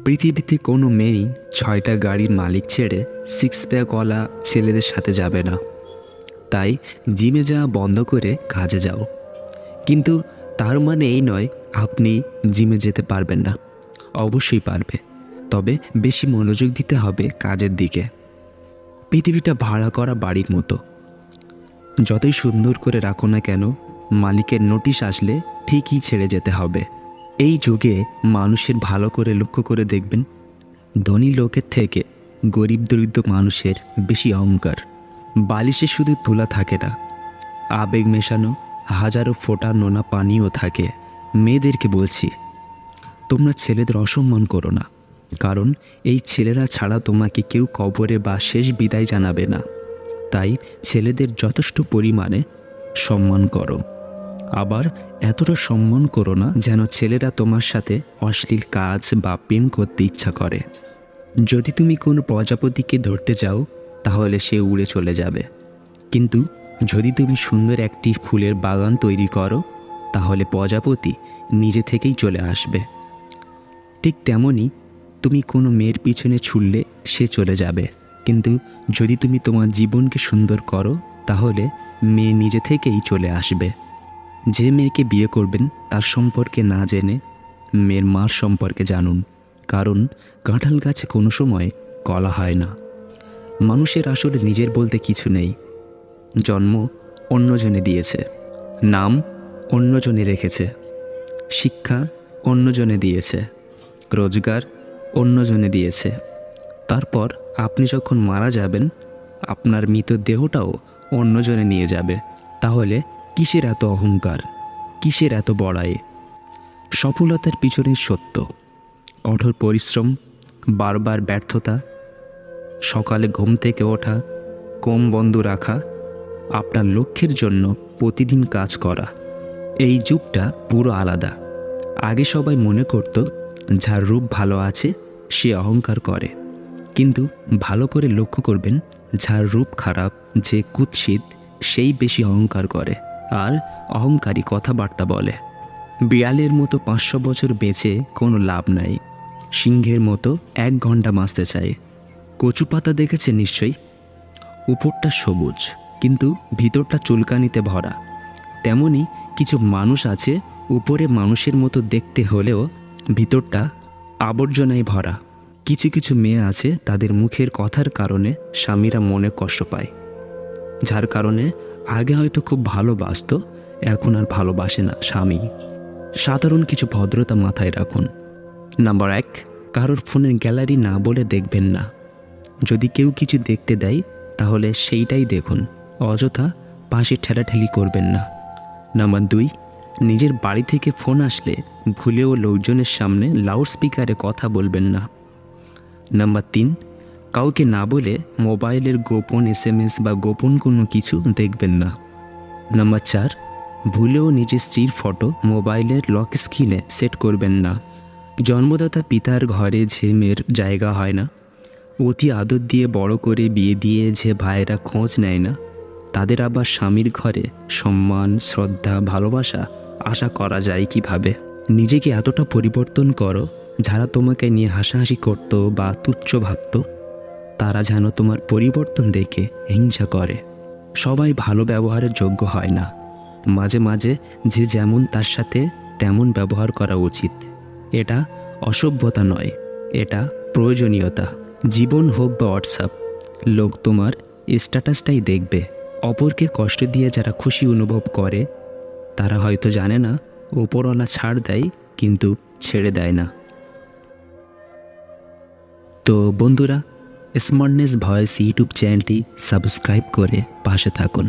পৃথিবীতে কোনো মেয়েই ৬টা গাড়ির মালিক ছেড়ে সিক্স প্যাকওয়ালা ছেলেদের সাথে যাবে না। তাই জিমে যাওয়া বন্ধ করে কাজে যাও। কিন্তু তার মানে এই নয় আপনি জিমে যেতে পারবেন না। অবশ্যই পারবে, তবে বেশি মনোযোগ দিতে হবে কাজের দিকে। পৃথিবীটা ভাড়া করা বাড়ির মতো। যতই সুন্দর করে রাখো না কেন, মালিকের নোটিশ আসলে ঠিকই ছেড়ে যেতে হবে। এই যুগে মানুষের ভালো করে লক্ষ্য করে দেখবেন, ধনী লোকের থেকে গরিব দরিদ্র মানুষের বেশি অহংকার। বালিশে শুধু তোলা থাকে না, আবেগ মেশানো হাজারো ফোঁটা নোনা পানিও থাকে। মেয়েদেরকে বলছি, তোমরা ছেলেদের অসম্মান করো না, কারণ এই ছেলেরা ছাড়া তোমাকে কেউ কবরে বা শেষ বিদায় জানাবে না। তাই ছেলেদের যথেষ্ট পরিমাণে সম্মান করো। আবার এতটা সম্মান করো না যেন ছেলেরা তোমার সাথে অশ্লীল কাজ বা প্রেম করতে ইচ্ছা করে। যদি তুমি কোনো প্রজাপতিকে ধরতে যাও তাহলে সে উড়ে চলে যাবে, কিন্তু যদি তুমি সুন্দর একটি ফুলের বাগান তৈরি করো তাহলে প্রজাপতি নিজে থেকেই চলে আসবে। ঠিক তেমনই তুমি কোনো মেয়ের পিছনে ছুটলে সে চলে যাবে, কিন্তু যদি তুমি তোমার জীবনকে সুন্দর করো তাহলে মেয়ে নিজে থেকেই চলে আসবে। যে মেয়েকে বিয়ে করবেন তার সম্পর্কে না জেনে মেয়ের মার সম্পর্কে জানুন, কারণ কাঁঠাল গাছে কোনো সময় কলা হয় না। মানুষের আসলে নিজের বলতে কিছু নেই। জন্ম অন্যজনে দিয়েছে, নাম অন্যজনে রেখেছে, শিক্ষা অন্যজনে দিয়েছে, রোজগার অন্যজনে দিয়েছে। তারপর আপনি যখন মারা যাবেন আপনার মৃতদেহটাও অন্যজনে নিয়ে যাবে। তাহলে কিসের এত অহংকার, কিসের এত বড়াই? সফলতার পিছনে সত্য, কঠোর পরিশ্রম, বারবার ব্যর্থতা, সকালে ঘুম থেকে ওঠা, কম বন্ধ রাখা, আপনার লক্ষ্যের জন্য প্রতিদিন কাজ করা। এই যুগটা পুরো আলাদা। আগে সবাই মনে করত যার রূপ ভালো আছে সে অহংকার করে, কিন্তু ভালো করে লক্ষ্য করবেন, যার রূপ খারাপ, যে কুৎসিত, সেই বেশি অহংকার করে আর অহংকারী কথাবার্তা বলে। বিড়ালের মতো 500 বছর বেঁচে কোনো লাভ নাই, সিংহের মতো 1 ঘন্টা বাঁচতে চায়। কচু পাতা দেখেছে নিশ্চয়ই, উপরটা সবুজ কিন্তু ভিতরটা চুলকানিতে ভরা। তেমনি কিছু মানুষ আছে, উপরে মানুষের মতো দেখতে হলেও ভিতরটা আবর্জনায় ভরা। কিছু কিছু মেয়ে আছে তাদের মুখের কথার কারণে স্বামীরা মনে কষ্ট পায়, যার কারণে আগে হয়তো খুব ভালোবাসতো, এখন আর ভালোবাসে না স্বামী। সাধারণ কিছু ভদ্রতা মাথায় রাখুন। নাম্বার 1, কারোর ফোনের গ্যালারি না বলে দেখবেন না। যদি কেউ কিছু দেখতে দেয় তাহলে সেইটাই দেখুন, অযথা পাশে ঠেলাঠেলি করবেন না। নাম্বার 2, নিজের বাড়ি থেকে ফোন আসলে ভুলেও লোকজনের সামনে লাউডস্পিকারে কথা বলবেন না। নাম্বার 3, কাউকে না বলে মোবাইলের গোপন SMS বা গোপন কোনো কিছু দেখবেন না। নাম্বার 4, ভুলেও নিজের স্ত্রীর ফটো মোবাইলের লক স্ক্রিনে সেট করবেন না। জন্মদাতা পিতার ঘরে যে মেয়ের জায়গা হয় না, অতি আদর দিয়ে বড় করে বিয়ে দিয়ে যে ভাইয়েরা খোঁজ নেয় না, তাদের আবার স্বামীর ঘরে সম্মান, শ্রদ্ধা, ভালোবাসা আশা করা যায় কিভাবে? নিজেকে এতটা পরিবর্তন করো, যারা তোমাকে নিয়ে হাসাহাসি করতো বা তুচ্ছ ভাবত, তারা যেন তোমার পরিবর্তন দেখে হিংসা করে। সবাই ভালো ব্যবহারের যোগ্য হয় না, মাঝে মাঝে যে যেমন তার সাথে তেমন ব্যবহার করা উচিত। এটা অসভ্যতা নয়, এটা প্রয়োজনীয়তা। জীবন হোক বা হোয়াটসঅ্যাপ, লোক তোমার স্ট্যাটাসটাই দেখবে। অপরকে কষ্ট দিয়ে যারা খুশি অনুভব করে তারা হয়তো জানে না ওপরওয়ালা ছাড় দেয় কিন্তু ছেড়ে দেয় না। তো বন্ধুরা, স্মার্টনেস ভয়েস ইউটিউব চ্যানেলটি সাবস্ক্রাইব করে পাশে থাকুন।